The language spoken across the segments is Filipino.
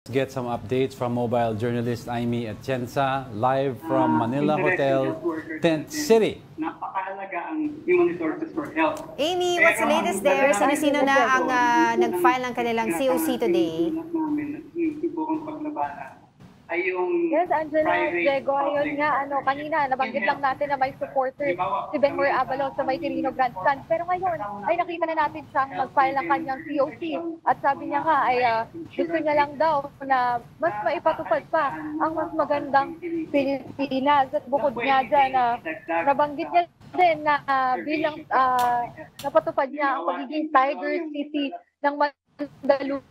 Get some updates from mobile journalist Amy Atienza live from Manila Hotel, Tent City. Napakahalaga ang human resources for health. Amy, what's the latest there? Sino-sino na ang nag-file ng kanilang COC today? Yes, Angela, Diego, ayun nga, kanina, nabanggit lang natin na may supporter si Benhur Abalos sa may Quirino Grandstand. Pero ngayon, ay nakita na natin siyang mag-file ng kanyang COC. At sabi niya nga, ay gusto niya lang daw na mas maipatupad pa ang mas magandang Pilipinas. At bukod nga dyan, nabanggit niya din na bilang napatupad niya ang pagiging Tiger City ng Mandaluyong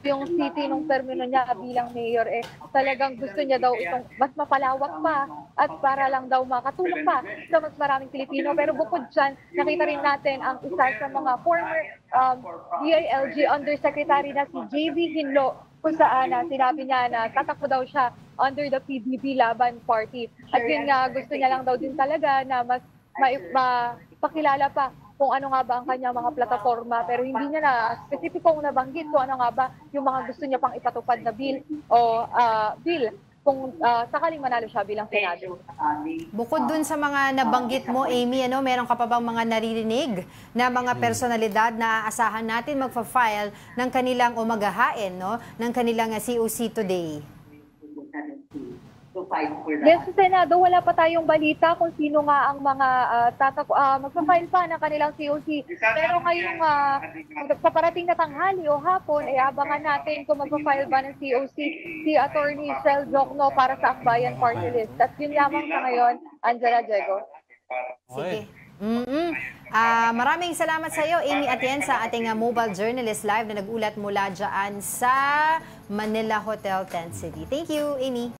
yung city nung termino niya bilang mayor, talagang gusto niya daw itong mas mapalawak pa at para lang daw makatulong pa sa mas maraming Pilipino. Pero bukod dyan, nakita rin natin ang isa sa mga former DILG Undersecretary na si JV Hinlo, kung saan sinabi niya na tatakbo daw siya under the PBB Laban Party. At yun nga, gusto niya lang daw din talaga na mas mapakilala pa kung ano nga ba ang kanyang mga plataforma, pero hindi niya na spesipikong nabanggit kung ano nga ba yung mga gusto niya pang ipatupad na bill o bill kung sakaling manalo siya bilang Senado. Bukod dun sa mga nabanggit mo, Amy, meron ka pa bang mga naririnig na mga personalidad na aasahan natin magpa-file ng kanilang o maghahain ng kanilang COC today? Yes, sa Senado, wala pa tayong balita kung sino nga ang mga magpa-file pa ng kanilang COC. Pero ngayong paparating na tanghali o hapon, abangan natin kung magpa-file ba ng COC si Attorney Sel Jokno para sa Akbayan Party List. At yun lamang sa ngayon, Angela, Diego. Sige. Maraming salamat sa iyo, Amy Atienza, ating mobile journalist live na nag-ulat mula dyan sa Manila Hotel, Tent City. Thank you, Amy.